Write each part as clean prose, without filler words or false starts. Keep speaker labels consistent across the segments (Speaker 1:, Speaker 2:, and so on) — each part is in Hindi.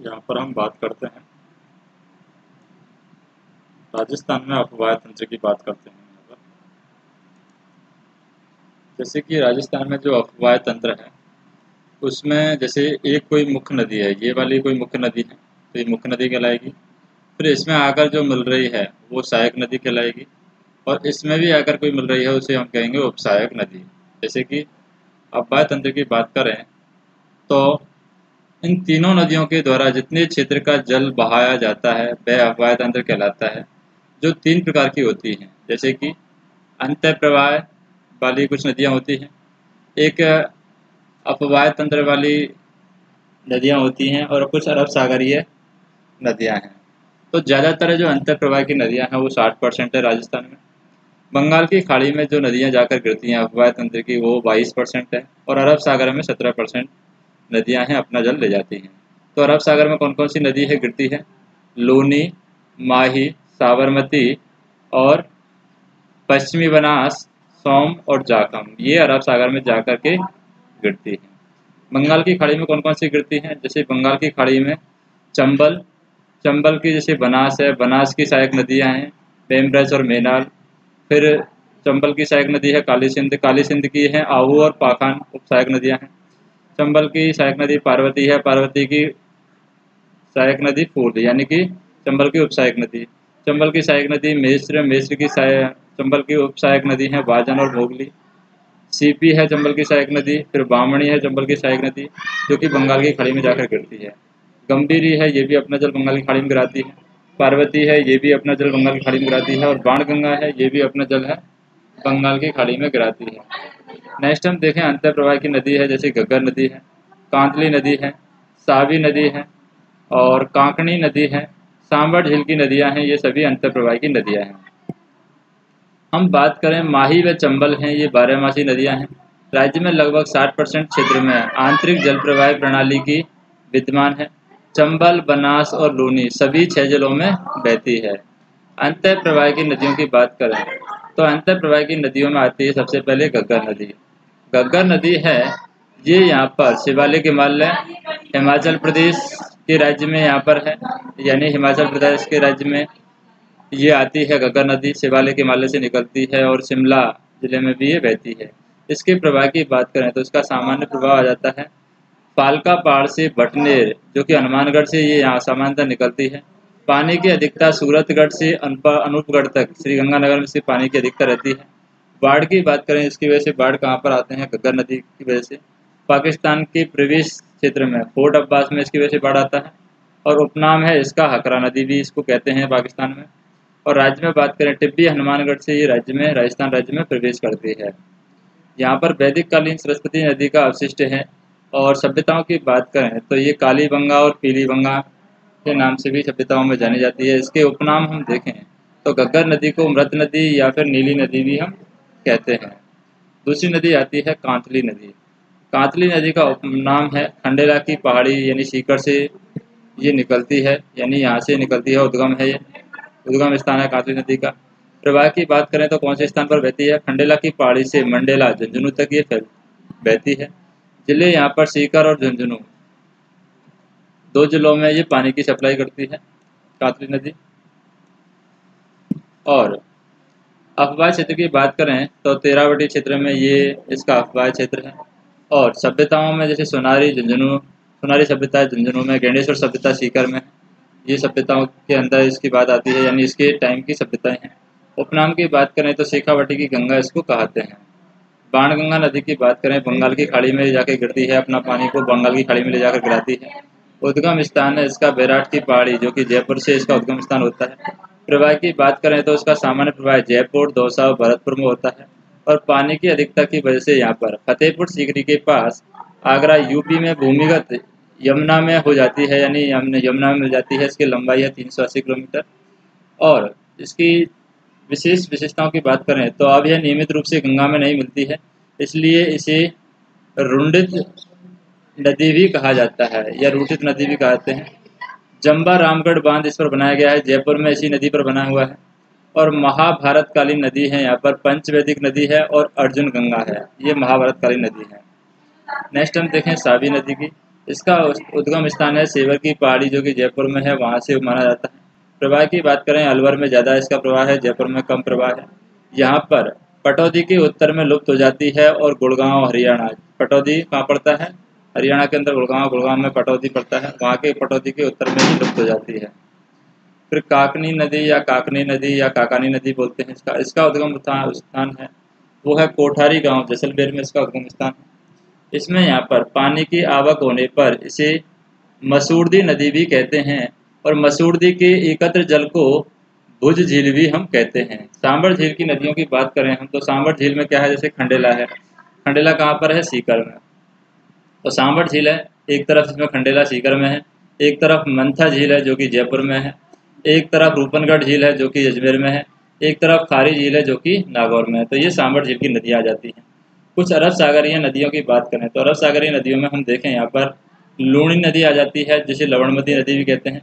Speaker 1: यहाँ पर हम बात करते हैं राजस्थान में अफवाह तंत्र की बात करते हैं यहाँ पर। जैसे कि राजस्थान में जो अफवाह तंत्र है उसमें जैसे एक कोई मुख्य नदी है, ये वाली कोई मुख्य नदी है तो ये मुख्य नदी कहलाएगी। फिर इसमें आकर जो मिल रही है वो सहायक नदी कहलाएगी, और इसमें भी अगर कोई मिल रही है उसे हम कहेंगे उपसहायक नदी। जैसे कि अफवाह तंत्र की बात करें तो इन तीनों नदियों के द्वारा जितने क्षेत्र का जल बहाया जाता है वह अफवाह तंत्र कहलाता है, जो 3 प्रकार की होती हैं। जैसे कि अंतः प्रवाह वाली कुछ नदियाँ होती हैं, एक अपवाह तंत्र वाली नदियाँ होती हैं, और कुछ अरब सागरीय नदियाँ हैं। तो ज़्यादातर जो अंतः प्रवाह की नदियाँ हैं वो 60% है राजस्थान में। बंगाल की खाड़ी में जो नदियाँ जाकर गिरती हैं अफवाह तंत्र की वो 22% है, और अरब सागर में 17% नदियाँ हैं अपना जल ले जाती हैं। तो अरब सागर में कौन कौन सी नदी है गिरती है? लूनी, माही, साबरमती और पश्चिमी बनास, सोम और जाखम, ये अरब सागर में जाकर के गिरती है। बंगाल की खाड़ी में कौन कौन सी गिरती हैं? जैसे बंगाल की खाड़ी में चंबल, चंबल की जैसे बनास है, बनास की सहायक नदियां हैं बेमब्रज और मेनाल। फिर चंबल की सहायक नदी है काली सिंध, काली सिंध की है आहू और पाखान उपसहायक नदियां हैं। चंबल की सहायक नदी पार्वती है, पार्वती की सहायक नदी फूल यानी कि चंबल की उपसहायक नदी। चंबल की सहायक नदी मेस्र, मेस्र की चंबल की उपसहायक नदी है बाजन और मोगली। सीपी है चंबल की सहायक नदी। फिर बामणी है चंबल की सहायक नदी जो कि बंगाल की खाड़ी में जाकर गिरती है। गंभीरी है, ये भी अपना जल बंगाल की खाड़ी में गिराती है। पार्वती है, ये भी अपना जल बंगाल की खाड़ी में गिराती है। और बाणगंगा है, ये भी अपना जल है बंगाल की खाड़ी में गिराती है। नेक्स्ट हम देखें अंतर प्रवाह की नदी है, जैसे घग्गर नदी है, कांतली नदी है, सावी नदी है और कांकणी नदी है, सांबर झील की नदियां हैं, ये सभी अंतर प्रवाह की नदियां हैं। हम बात करें माही व चंबल हैं, ये 12मासी नदियां हैं। राज्य में लगभग 60% क्षेत्र में आंतरिक जल प्रवाह प्रणाली की विद्यमान है। चंबल, बनास और लूनी सभी 6 जिलों में बहती है। अंतर प्रवाह की नदियों की बात करें तो अंतर प्रवाह की नदियों में आती है सबसे पहले घग्गर नदी। घग्गर नदी है, ये यहाँ पर शिवालिक हिमालय हिमाचल प्रदेश के राज्य में यहाँ पर है, यानी हिमाचल प्रदेश के राज्य में ये आती है। घग्गर नदी शिवालिक हिमालय से निकलती है और शिमला जिले में भी ये बहती है। इसके प्रवाह की बात करें तो इसका सामान्य प्रवाह आ जाता है पालका पहाड़ से भटनेर, जो कि हनुमानगढ़ से ये यहाँ सामान्यतः निकलती है। पानी की अधिकता सूरतगढ़ से अनूपगढ़ तक श्रीगंगानगर में से पानी की अधिकता रहती है। बाढ़ की बात करें, इसकी वजह से बाढ़ कहाँ पर आते हैं? घग्गर नदी की वजह से। पाकिस्तान के प्रवेश क्षेत्र में फोर्ट अब्बास में इसकी वजह से बाढ़ आता है, और उपनाम है इसका हकरा नदी भी इसको कहते हैं पाकिस्तान में। और राज्य में बात करें टिब्बी हनुमानगढ़ से ये राज्य में राजस्थान राज्य में प्रवेश करती है। यहाँ पर वैदिक कालीन सरस्वती नदी का अवशिष्ट है। और सभ्यताओं की बात करें तो ये काली गंगा और पीली गंगा के नाम से भी सभ्यताओं में जानी जाती है। इसके उपनाम हम देखें तो घग्गर नदी को मृत नदी या फिर नीली नदी भी हम कहते हैं। दूसरी नदी आती है कांतली नदी। कांतली नदी का उपनाम है खंडेला की पहाड़ी यानी सीकर से ये निकलती है, यानी यहाँ से निकलती है, उद्गम है, ये उद्गम स्थान है कांतली नदी का। प्रवाह की बात करें तो कौन से स्थान पर बहती है? खंडेला की पहाड़ी से मंडेला झुंझुनू तक ये बहती है। जिले यहाँ पर सीकर और झुंझुनू 2 जिलों में ये पानी की सप्लाई करती है कांतली नदी। और अफवाह क्षेत्र की बात करें तो तेरावटी क्षेत्र में ये इसका अफवाह क्षेत्र है। और सभ्यताओं में जैसे सोनारी झुंझुनू, सोनारी सभ्यता है झुंझुनू में, गणेश्वर सभ्यता सीकर में, ये सभ्यताओं के अंदर इसकी बात आती है, यानी इसके टाइम की सभ्यताएं हैं। उपनाम की बात करें तो शेखावटी की गंगा इसको कहते हैं। बाणगंगा नदी की बात करें बंगाल की खाड़ी में जाकर गिरती है, अपना पानी को बंगाल की खाड़ी में ले जाकर गिराती है। उद्गम स्थान है इसका बैराट की पहाड़ी, जो कि जयपुर से इसका उद्गम स्थान होता है। प्रवाह की बात करें तो इसका सामान्य प्रवाह जयपुर, दौसा और भरतपुर में होता है। और पानी की अधिकता की वजह से यहाँ पर फतेहपुर सीकरी के पास आगरा यूपी में भूमिगत यमुना में हो जाती है, यानी यमुना में मिल जाती है। इसकी लंबाई है 380 किलोमीटर। और इसकी विशेष विशेषताओं की बात करें तो अब यह नियमित रूप से गंगा में नहीं मिलती है, इसलिए इसे रुंडित नदी भी कहा जाता है या रूटित नदी भी कहते हैं। जंबा रामगढ़ बांध इस पर बनाया गया है, जयपुर में इसी नदी पर बना हुआ है। और महाभारत कालीन नदी है, यहाँ पर पंचवैदिक नदी है और अर्जुन गंगा है, ये महाभारत कालीन नदी है। नेक्स्ट हम देखें सावी नदी की। इसका उद्गम स्थान है सेवर की पहाड़ी, जो कि जयपुर में है, वहाँ से माना जाता है। प्रवाह की बात करें, अलवर में ज़्यादा इसका प्रवाह है, जयपुर में कम प्रवाह है। यहाँ पर पटौदी के उत्तर में लुप्त हो जाती है, और गुड़गांव हरियाणा, पटौदी कहाँ पड़ता है? हरियाणा के अंदर गुड़गांव, गुड़गांव में पटौदी पड़ता है, वहाँ के पटौदी के उत्तर में ही लुप्त हो जाती है। फिर काकनी नदी या काकनी नदी या काकानी नदी बोलते हैं इसका इसका उद्गम स्थान है, वो है कोठारी गांव, जैसलमेर में इसका उद्गम स्थान है। इसमें यहाँ पर पानी की आवक होने पर इसे मसूरदी नदी भी कहते हैं, और मसूरदी के एकत्र जल को भुज झील भी हम कहते हैं। सांबर झील की नदियों की बात करें हम, तो सांबर झील में क्या है, जैसे खंडेला है, खंडेला कहाँ पर है? सीकर में। तो सांबर झील है, एक तरफ इसमें खंडेला सीकर में है, एक तरफ मंथा झील है जो कि जयपुर में है, एक तरफ रूपनगढ़ झील है जो कि अजमेर में है, एक तरफ खारी झील है जो कि नागौर में है। तो ये सांबर झील की नदियाँ आ जाती हैं। कुछ अरब सागरीय नदियों की बात करें तो अरब सागरीय नदियों में हम देखें यहाँ पर लूणी नदी आ जाती है, जिसे लवणमती नदी भी कहते हैं।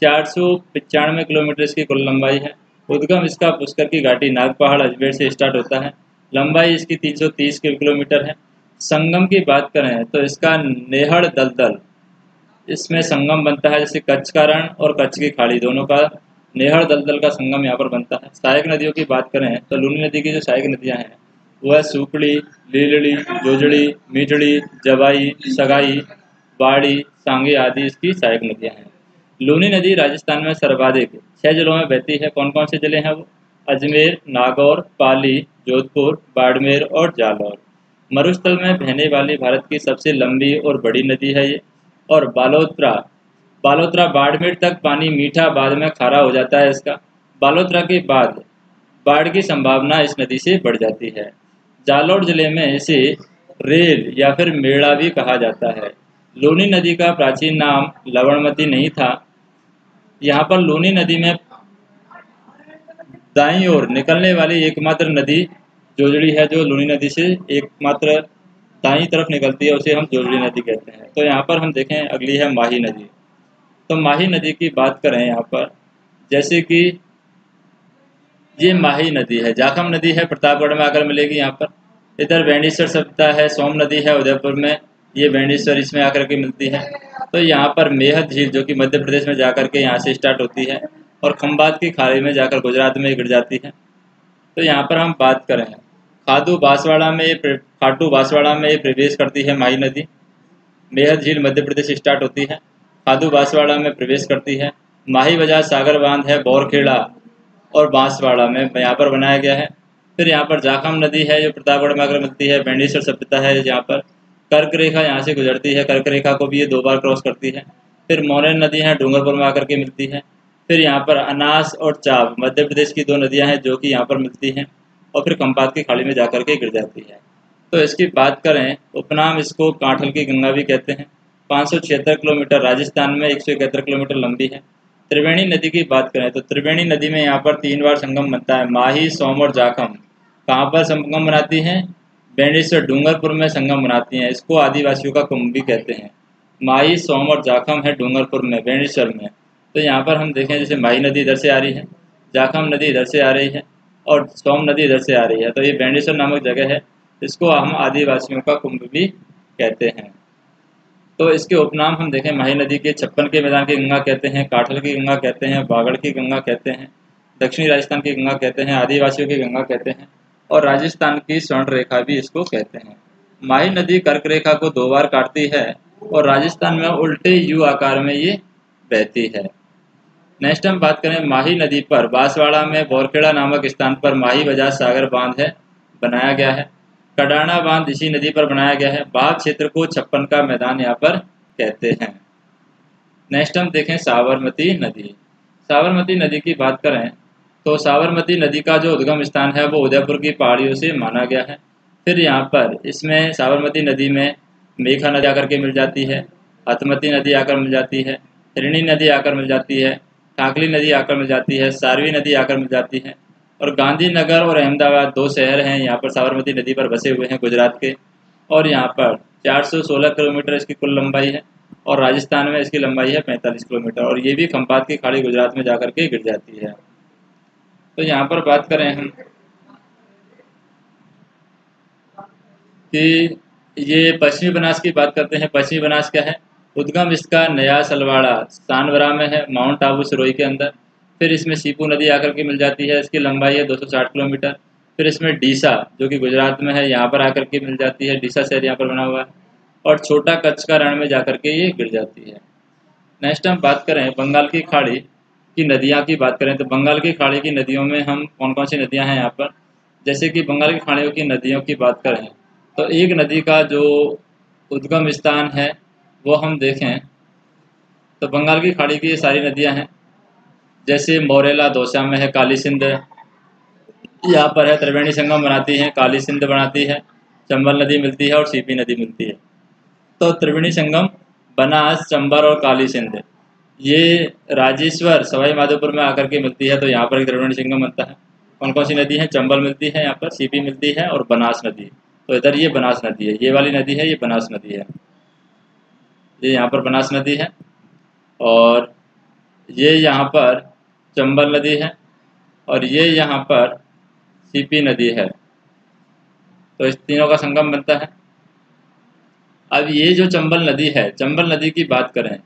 Speaker 1: 495 किलोमीटर इसकी कुल लंबाई है। उद्गम इसका पुष्कर की घाटी नागपहाड़ अजमेर से स्टार्ट होता है। लंबाई इसकी 330 किलोमीटर है। संगम की बात करें तो इसका नेहड़ दलदल, इसमें संगम बनता है, जैसे कच्छ का रण और कच्छ की खाड़ी दोनों का नेहड़ दलदल का संगम यहाँ पर बनता है। सहायक नदियों की बात करें तो लूनी नदी की जो सहायक नदियाँ हैं वो है सूपड़ी, लीलड़ी, जोजड़ी, मीठड़ी, जवाई, सगाई, बाड़ी, सांगी आदि इसकी सहायक नदियाँ हैं। लूनी नदी राजस्थान में सर्वाधिक 6 जिलों में बहती है। कौन कौन से जिले हैं वो? अजमेर, नागौर, पाली, जोधपुर, बाड़मेर और जालौर। मरुस्थल में बहने वाली भारत की सबसे लंबी और बड़ी नदी है ये। और बालोतरा, बालोतरा बाड़मेर तक पानी मीठा, बाद में खारा हो जाता है इसका। बालोतरा के बाद बाढ़ की संभावना इस नदी से बढ़ जाती है। जालौर जिले में इसे रेल या फिर मेड़ा भी कहा जाता है। लूनी नदी का प्राचीन नाम लवणमती नहीं था। यहाँ पर लूनी नदी में दाईं ओर निकलने वाली एकमात्र नदी जोजड़ी है, जो लूनी नदी से एकमात्र दाईं तरफ निकलती है, उसे हम जोजड़ी नदी कहते हैं। तो यहाँ पर हम देखें, अगली है माही नदी। तो माही नदी की बात करें यहाँ पर, जैसे कि ये माही नदी है, जाखम नदी है, प्रतापगढ़ में आकर मिलेगी यहाँ पर। इधर बेणेश्वर सभ्यता है, सोम नदी है उदयपुर में, ये बेणेश्वर इसमें आकर के मिलती है। तो यहाँ पर मेहत झील जो कि मध्य प्रदेश में जाकर के यहाँ से स्टार्ट होती है, और खंबात की खाड़ी में जाकर गुजरात में गिर जाती है। तो यहाँ पर हम बात करें खाटू बांसवाड़ा में ये प्रवेश करती है माही नदी। मेहत झील मध्य प्रदेश से स्टार्ट होती है, खाटू बांसवाड़ा में प्रवेश करती है। माही बजाज सागर बांध है बोरखेड़ा और बांसवाड़ा में यहाँ पर बनाया गया है। फिर यहाँ पर जाखम नदी है जो प्रतापगढ़ में आकर मिलती है। बेणेश्वर सभ्यता है यहाँ पर। कर्क रेखा यहाँ से गुजरती है, कर्क रेखा को भी ये 2 बार क्रॉस करती है। फिर मोरन नदी है, डूंगरपुर में आकर के मिलती है। फिर यहाँ पर अनास और चाप मध्य प्रदेश की 2 नदियाँ हैं जो कि यहाँ पर मिलती हैं, और फिर खंबात की खाड़ी में जाकर के गिर जाती है। तो इसकी बात करें, उपनाम इसको कांठल की गंगा भी कहते हैं। 576 किलोमीटर, राजस्थान में 171 किलोमीटर लंबी है। त्रिवेणी नदी की बात करें तो त्रिवेणी नदी में यहाँ पर 3 बार संगम बनता है, माही, सोम और जाखम। कहाँ पर संगम बनाती हैं? बेणेश्वर डूंगरपुर में संगम बनाती हैं। इसको आदिवासियों का कुंभ भी कहते हैं। माही, सोम और जाखम है डूंगरपुर में, बेणेश्वर में। तो यहाँ पर हम देखें, जैसे माही नदी इधर से आ रही है, जाखम नदी इधर से आ रही है, और सोम नदी इधर से आ रही है। तो ये बेणेश्वर नामक जगह है, इसको हम आदिवासियों का कुंभ भी कहते हैं। तो इसके उपनाम हम देखें, माही नदी के 56 के मैदान की गंगा कहते हैं, काठल की गंगा कहते हैं, बागड़ की गंगा कहते हैं, दक्षिणी राजस्थान की गंगा कहते हैं, आदिवासियों की गंगा कहते हैं, और राजस्थान की स्वर्ण रेखा भी इसको कहते हैं। माही नदी कर्क रेखा को 2 बार काटती है, और राजस्थान में उल्टे यू आकार में ये बहती है। नेक्स्ट हम बात करें, माही नदी पर बांसवाड़ा में बोरखेड़ा नामक स्थान पर माही बजाज सागर बांध है, बनाया गया है। कडाना बांध इसी नदी पर बनाया गया है। बाघ क्षेत्र को 56 का मैदान यहाँ पर कहते हैं। नेक्स्ट हम देखें साबरमती नदी। साबरमती नदी की बात करें तो साबरमती नदी का जो उद्गम स्थान है वो उदयपुर की पहाड़ियों से माना गया है। फिर यहाँ पर इसमें साबरमती नदी में मेघा नदी आकर के मिल जाती है, हथमती नदी आकर मिल जाती है, हिरणी नदी आकर मिल जाती है, काकली नदी आकर मिल जाती है, सारवी नदी आकर मिल जाती है। और गांधीनगर और अहमदाबाद 2 शहर हैं यहाँ पर साबरमती नदी पर बसे हुए हैं गुजरात के। और यहाँ पर 416 किलोमीटर इसकी कुल लंबाई है, और राजस्थान में इसकी लंबाई है 45 किलोमीटर, और ये भी खंपात की खाड़ी गुजरात में जाकर के गिर जाती है। तो यहाँ पर बात करें हम कि ये पश्चिमी बनास की बात करते हैं। पश्चिमी बनास क्या है? उद्गम इसका नया सलवाड़ा सानवरा में है, माउंट आबू सिरोही के अंदर। फिर इसमें सीपू नदी आकर के मिल जाती है, इसकी लंबाई है 260 किलोमीटर। फिर इसमें डीसा जो कि गुजरात में है, यहाँ पर आकर के मिल जाती है, डीसा शहर यहाँ पर बना हुआ है। और छोटा कच्छ का रण में जाकर के ये गिर जाती है। नेक्स्ट हम बात करें बंगाल की खाड़ी की नदियाँ की बात करें तो बंगाल की खाड़ी की नदियों में हम कौन कौन सी नदियाँ हैं यहाँ पर, जैसे कि बंगाल की खाड़ियों की नदियों की बात करें तो एक नदी का जो उद्गम स्थान है वो हम देखें तो बंगाल की खाड़ी की ये सारी नदियाँ हैं, जैसे मोरेला दौसा में है, काली सिंध यहाँ पर है, त्रिवेणी संगम बनाती है, काली सिंध बनाती है, चंबल नदी मिलती है और सीपी नदी मिलती है। तो त्रिवेणी संगम, बनास, चंबल और काली सिंध ये राजेश्वर सवाई माधोपुर में आकर के मिलती है, तो यहाँ पर एक त्रिवेणी संगम बनता है। कौन कौन सी नदी है, चंबल मिलती है यहाँ पर, सीपी मिलती है और बनास नदी। तो इधर ये बनास नदी है, ये वाली नदी है, ये बनास नदी है, ये यहाँ पर बनास नदी है। और ये यहाँ पर चंबल नदी है और ये यहाँ पर सीपी नदी है। तो इस तीनों का संगम बनता है। अब ये जो चंबल नदी है, चंबल नदी की बात करें,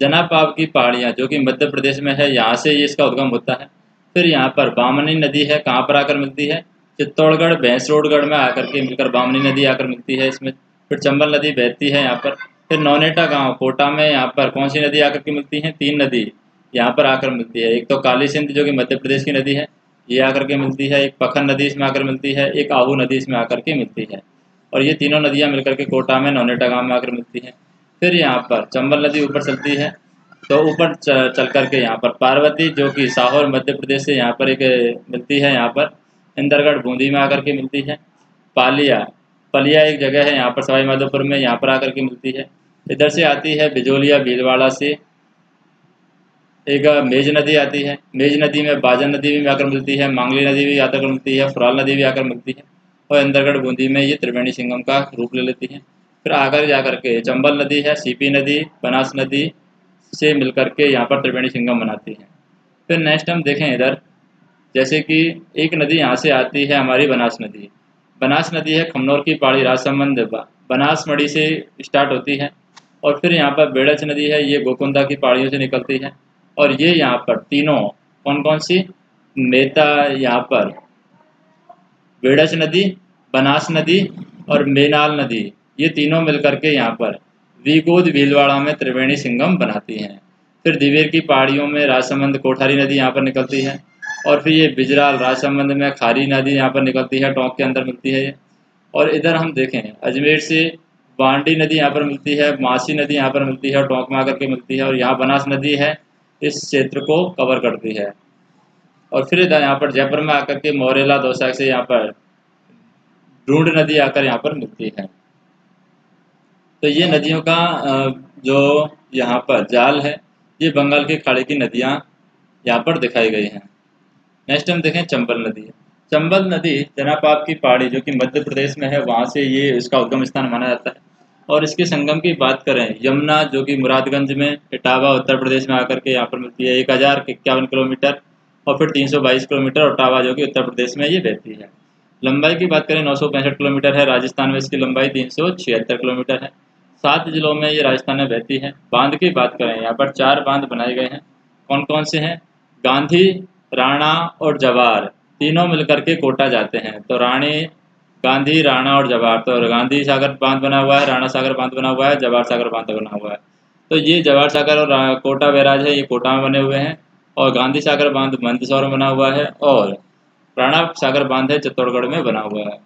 Speaker 1: जनापाव की पहाड़ियाँ जो कि मध्य प्रदेश में है, यहाँ से ये इसका उद्गम होता है। फिर यहाँ पर बामनी नदी है, कहाँ पर आकर मिलती है, चित्तौड़गढ़ भैंसरोडगढ़ में आकर के मिलकर बामनी नदी आकर मिलती है इसमें। फिर चंबल नदी बहती है यहाँ पर। फिर नौनेटा गांव कोटा में यहाँ पर कौन सी नदी आकर के मिलती है, तीन नदी यहाँ पर आकर मिलती है। एक तो काली सिंध जो कि मध्य प्रदेश की नदी है, ये आकर के मिलती है। एक पखन नदी इसमें आकर मिलती है, एक आहू नदी इसमें आकर के मिलती है। और ये तीनों नदियाँ मिलकर के कोटा में नौनेटा गांव में आकर मिलती हैं। फिर यहाँ पर चंबल नदी ऊपर चलती है, तो ऊपर चल करके यहाँ पर पार्वती जो कि साहोर मध्य प्रदेश से यहाँ पर एक मिलती है, यहाँ पर इंदरगढ़ बूंदी में आकर के मिलती है। पलिया एक जगह है यहाँ पर सवाई माधोपुर में, यहाँ पर आकर के मिलती है। इधर से आती है बिजोलिया भीलवाड़ा से एक मेज नदी आती है, मेज नदी में बाजन नदी भी आकर मिलती है, मांगली नदी भी आकर मिलती है, फुराल नदी भी आकर मिलती है। और इंदरगढ़ बूंदी में ये त्रिवेणी संगम का रूप ले लेती है। फिर आकर जाकर के चंबल नदी है, सीपी नदी, बनास नदी से मिलकर के यहाँ पर त्रिवेणी संगम बनाती है। फिर नेक्स्ट हम देखें इधर, जैसे कि एक नदी यहाँ से आती है हमारी बनास नदी। बनास नदी है खमनौर की पहाड़ी, राजसमंद बनास मढ़ी से स्टार्ट होती है। और फिर यहाँ पर बेड़च नदी है, ये गोकुंदा की पहाड़ियों से निकलती है। और ये यहाँ पर तीनों कौन कौन सी, मेता यहाँ पर बेड़च नदी, बनास नदी और मेनाल नदी, ये तीनों मिलकर के यहाँ पर वीगोद भीलवाड़ा में त्रिवेणी संगम बनाती हैं। फिर दिवेर की पहाड़ियों में राजसमंद कोठारी नदी यहाँ पर निकलती है। और फिर ये बिजराल राजसमंद में खारी नदी यहाँ पर निकलती है, टोंक के अंदर मिलती है ये। और इधर हम देखें अजमेर से बांडी नदी यहाँ पर मिलती है, मासी नदी यहाँ पर मिलती है और टोंक में आकर के मिलती है। और यहाँ बनास नदी है, इस क्षेत्र को कवर करती है। और फिर इधर यहाँ पर जयपुर में आकर के मोरेला दौसा से यहाँ पर ढूंढ नदी आकर यहाँ पर मिलती है। तो ये नदियों का जो यहाँ पर जाल है, ये बंगाल की खाड़ी की नदियाँ यहाँ पर दिखाई गई हैं। नेक्स्ट हम देखें चंबल नदी। चंबल नदी जनापाव की पहाड़ी जो कि मध्य प्रदेश में है, वहाँ से ये इसका उद्गम स्थान माना जाता है। और इसके संगम की बात करें, यमुना जो कि मुरादगंज में, इटावा उत्तर प्रदेश में आकर के यहाँ पर मिलती है, 1051 किलोमीटर। और फिर 322 किलोमीटर ओटावा जो कि उत्तर प्रदेश में ये बहती है। लंबाई की बात करें 965 किलोमीटर है, राजस्थान में इसकी लंबाई 376 किलोमीटर है। 7 जिलों में ये राजस्थान में बहती है। बांध की बात करें, यहाँ पर 4 बांध बनाए गए हैं। कौन कौन से हैं, गांधी, राणा और जवार, तीनों मिलकर के कोटा जाते हैं। तो रानी, गांधी, राणा और जवार, तो गांधी सागर बांध बना हुआ है, राणा सागर बांध बना हुआ है, जवार सागर बांध बना हुआ है। तो ये जवार सागर और कोटा बैराज है, ये कोटा में बने हुए हैं। और गांधी सागर बांध मंदसौर में बना हुआ है और राणा सागर बांध है चित्तौड़गढ़ में बना हुआ है।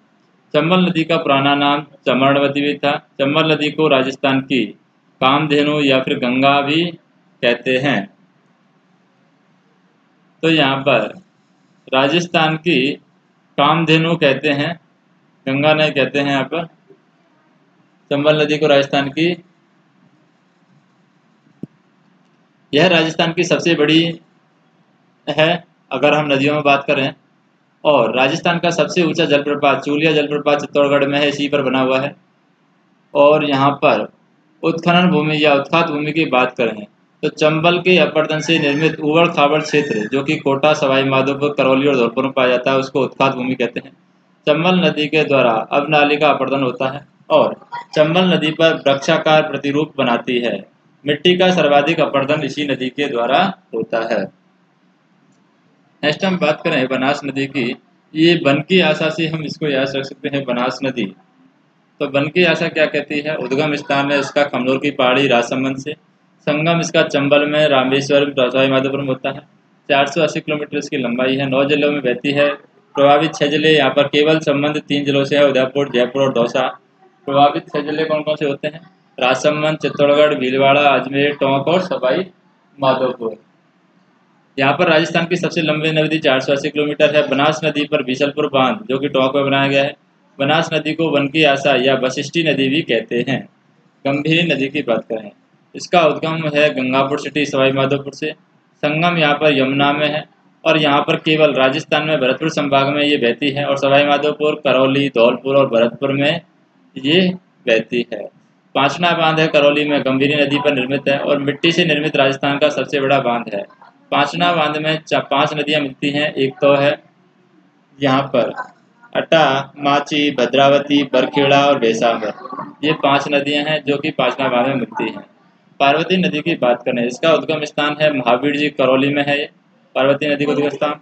Speaker 1: चंबल नदी का पुराना नाम चमरवती भी था। चंबल नदी को राजस्थान की कामधेनु या फिर गंगा भी कहते हैं। तो यहाँ पर राजस्थान की कामधेनु कहते हैं, गंगा नहीं कहते हैं। यहाँ पर चंबल नदी को राजस्थान की, यह राजस्थान की सबसे बड़ी है अगर हम नदियों में बात करें। और राजस्थान का सबसे ऊंचा जलप्रपात चूलिया जलप्रपात चित्तौड़गढ़ में है, इसी पर बना हुआ है। और यहाँ पर उत्खनन भूमि या उत्खात भूमि की बात करें तो चंबल के अपरदन से निर्मित उबड़ खाबड़ क्षेत्र जो कि कोटा, सवाई माधोपुर, करौली और धौलपुर में पाया जाता है, उसको उत्खात भूमि कहते हैं। चंबल नदी के द्वारा अवनाली का अपरदन होता है और चंबल नदी पर वृक्षाकार प्रतिरूप बनाती है। मिट्टी का सर्वाधिक अपरदन इसी नदी के द्वारा होता है। नेक्स्ट हम बात करें बनास नदी की। ये बन की आशा से हम इसको याद रख सकते हैं, बनास नदी। तो बन की आशा क्या कहती है? उद्गम स्थान है इसका खमनोर की पहाड़ी राजसमंद से। संगम इसका चंबल में रामेश्वरम सवाईमाधोपुर में होता है। 480 किलोमीटर इसकी लंबाई है। 9 जिलों में बहती है। प्रभावित 6 जिले यहाँ पर केवल संबंध 3 जिलों से है, उदयपुर, जयपुर और दौसा। प्रभावित 6 जिले कौन कौन से होते हैं? राजसमंद, चित्तौड़गढ़, भीलवाड़ा, अजमेर, टोंक और सवाई माधोपुर। यहाँ पर राजस्थान की सबसे लंबी नदी 480 किलोमीटर है। बनास नदी पर बीसलपुर बांध जो कि टोंक में बनाया गया है। बनास नदी को वन की आशा या वशिष्ठी नदी भी कहते हैं। गंभीरी नदी की बात करें, इसका उद्गम है गंगापुर सिटी सवाई माधोपुर से। संगम यहाँ पर यमुना में है और यहाँ पर केवल राजस्थान में भरतपुर संभाग में ये बहती है और सवाई माधोपुर, करौली, धौलपुर और भरतपुर में ये बहती है। पांचना बांध है करौली में, गंभीरी नदी पर निर्मित है और मिट्टी से निर्मित राजस्थान का सबसे बड़ा बांध है। पांचना बांध में 5 नदियां मिलती हैं। एक तो है यहाँ पर अटा, माची, भद्रावती, बरखेड़ा और बेसागर। ये 5 नदियां हैं जो कि पांचना बांध में मिलती हैं। पार्वती नदी की बात करें, इसका उद्गम स्थान है महावीर जी, करौली में है ये पार्वती नदी का उद्गम स्थान।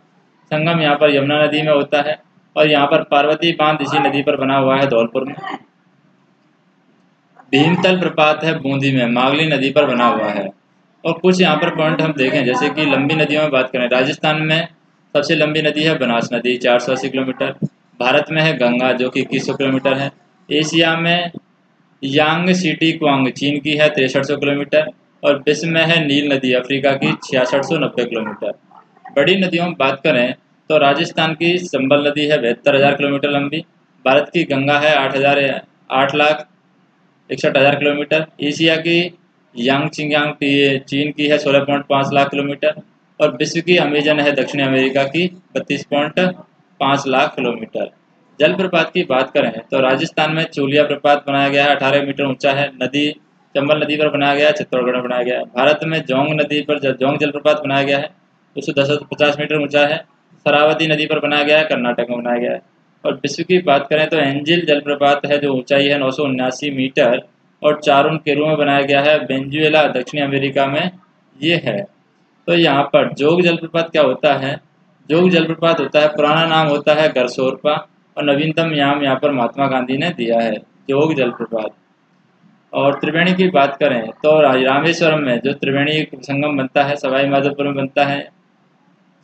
Speaker 1: संगम यहाँ पर यमुना नदी में होता है और यहाँ पर पार्वती बांध इसी नदी पर बना हुआ है धौलपुर में। भीमतल प्रपात है बूंदी में, मागली नदी पर बना हुआ है। और कुछ यहाँ पर पॉइंट हम देखें, जैसे कि लंबी नदियों में बात करें, राजस्थान में सबसे लंबी नदी है बनास नदी 480 किलोमीटर। भारत में है गंगा जो कि 2100 किलोमीटर है। एशिया में यांग सिटी क्वांग चीन की है 6300 किलोमीटर और विश्व में है नील नदी अफ्रीका की 6690 किलोमीटर। बड़ी नदियों में बात करें तो राजस्थान की संबल नदी है 72,000 किलोमीटर लंबी। भारत की गंगा है 8,61,000 किलोमीटर। एशिया की यांगचिंग चीन की है 16.5 लाख किलोमीटर और विश्व की अमेजन है दक्षिण अमेरिका की 32.5 लाख किलोमीटर। जलप्रपात की बात करें तो राजस्थान में चूलिया प्रपात बनाया गया है, 18 मीटर ऊंचा है। नदी चंबल नदी पर बनाया गया है, चित्तौड़गढ़ में बनाया गया है। भारत में जोंग नदी पर जोंग जलप्रपात बनाया गया है, 250 मीटर ऊंचा है। शरावती नदी पर बनाया गया है, कर्नाटक में बनाया गया है। और विश्व की बात करें तो एंजिल जलप्रपात है जो ऊंचाई है 979 मीटर और चारुन केरू में बनाया गया है, वेनेजुएला दक्षिणी अमेरिका में ये है। तो यहाँ पर जोग जलप्रपात क्या होता है? जोग जलप्रपात होता है, पुराना नाम होता है गरसोरपा और नवीनतम नाम यहाँ पर महात्मा गांधी ने दिया है, जोग जलप्रपात। और त्रिवेणी की बात करें तो रामेश्वरम में जो त्रिवेणी संगम बनता है सवाई माधोपुर में बनता है,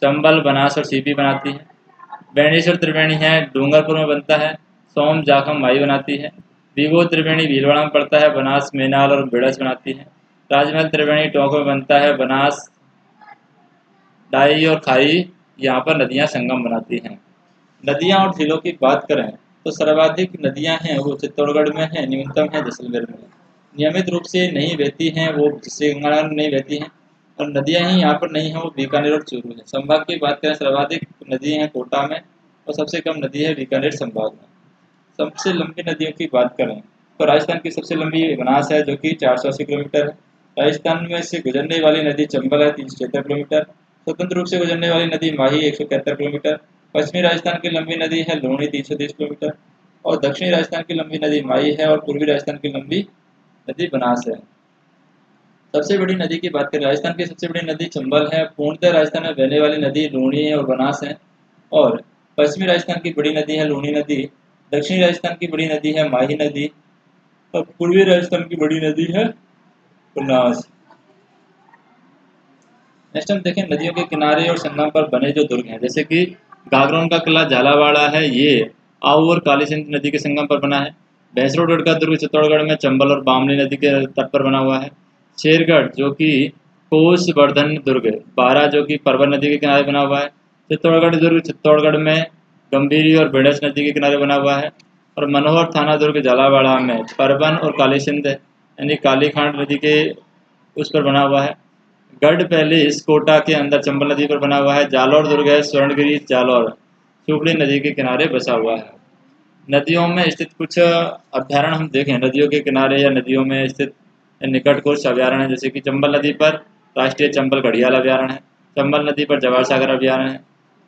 Speaker 1: चंबल, बनास और सीपी बनाती है। बेणेश्वर त्रिवेणी है डूंगरपुर में बनता है, सोम, जाखम, माई बनाती है। विभो त्रिवेणी भीलवाड़ा में पड़ता है, बनास, मेनाल और बेड़स बनाती है। राजमहल त्रिवेणी टोंक में बनता है, बनास, डाई और खाई यहाँ पर नदियाँ संगम बनाती हैं। नदियाँ और झीलों की बात करें तो सर्वाधिक नदियाँ हैं वो चित्तौड़गढ़ में है, न्यूनतम है जैसलमेर में। नियमित रूप से नहीं बहती हैं वो जिससे गंगा में नहीं बहती हैं और नदियाँ ही यहाँ पर नहीं हैं वो बीकानेर और चूरू है। संभाग की बात करें सर्वाधिक नदी हैं कोटा में और सबसे कम नदी है बीकानेर संभाग में। सबसे लंबी नदियों की बात करें तो राजस्थान की सबसे लंबी बनास है जो कि 480 किलोमीटर है। राजस्थान में से गुजरने वाली नदी चंबल है 376 किलोमीटर। स्वतंत्र रूप से गुजरने वाली नदी माही 171 किलोमीटर। पश्चिमी राजस्थान की लंबी नदी है लूणी 330 किलोमीटर और दक्षिणी राजस्थान की लंबी नदी माही है और पूर्वी राजस्थान की लंबी नदी बनास है। सबसे बड़ी नदी की बात करें, राजस्थान की सबसे बड़ी नदी चंबल है। पूर्णतः राजस्थान में बहने वाली नदी लूणी है और बनास है और पश्चिमी राजस्थान की बड़ी नदी है लूणी नदी। दक्षिणी राजस्थान की बड़ी नदी है माही नदी और पूर्वी राजस्थान की बड़ी नदी है बनास। नेक्स्ट हम देखें नदियों के किनारे और संगम पर बने जो दुर्ग हैं, जैसे कि गागरोन का किला झालावाड़ा है, ये आऊ और काली सिंध नदी के संगम पर बना है। भैंसरोड का दुर्ग चित्तौड़गढ़ में चंबल और बामनी नदी के तट पर बना हुआ है। शेरगढ़ जो कि कोसवर्धन दुर्ग, बारा जो कि परवन नदी के किनारे बना हुआ है। चित्तौड़गढ़ दुर्ग चित्तौड़गढ़ में गंभीरी और बेड़स नदी के किनारे बना हुआ है। और मनोहर थाना दुर्ग झालावाड़ा में परवन और काली सिंध यानी कालीखांड नदी के उस पर बना हुआ है। गढ़ पैलेस कोटा के अंदर चंबल नदी पर बना हुआ है। जालौर दुर्ग है स्वर्णगिरी जालौर सुपड़ी नदी के किनारे बसा हुआ है। नदियों में स्थित कुछ अभ्यारण्य हम देखें, नदियों के किनारे या नदियों में स्थित निकट कुछ अभ्यारण्य है, जैसे कि चंबल नदी पर राष्ट्रीय चंबल घड़ियाल अभ्यारण्य है। चंबल नदी पर जवाहर सागर अभ्यारण्य है।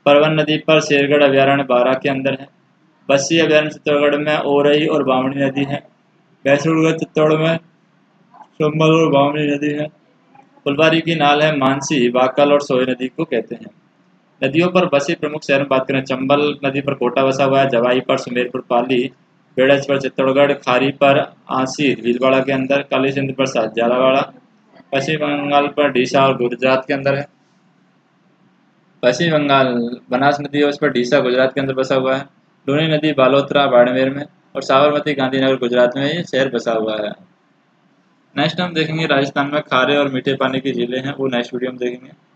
Speaker 1: परवन नदी पर शेरगढ़ अभ्यारण्य बारा के अंदर है। बस्सी अभ्यारण्य चित्तौड़गढ़ में ओरई और बामणी नदी है। भैंसरोड चित्तौड़ में चंबल और बावनी नदी है। फुलबारी की नाल है मानसी, वाकल और सोय नदी को कहते हैं। नदियों पर बसे प्रमुख शहर में बात करें, चंबल नदी पर कोटा बसा हुआ है, जवाई पर सुमेरपुर पाली, बेड़ज पर चित्तौड़गढ़, खारी पर आंसी भीलवाड़ा के अंदर, कालीसिंध पर झालावाड़ा, पश्चिम बंगाल पर डीसा और गुजरात के अंदर है। पश्चिम बंगाल बनास नदी है, उस पर डीसा गुजरात के अंदर बसा हुआ है। लूनी नदी बालोतरा बाड़मेर में, और साबरमती गांधीनगर गुजरात में ये शहर बसा हुआ है। नेक्स्ट हम देखेंगे राजस्थान में खारे और मीठे पानी की झीलें हैं, वो नेक्स्ट वीडियो में देखेंगे।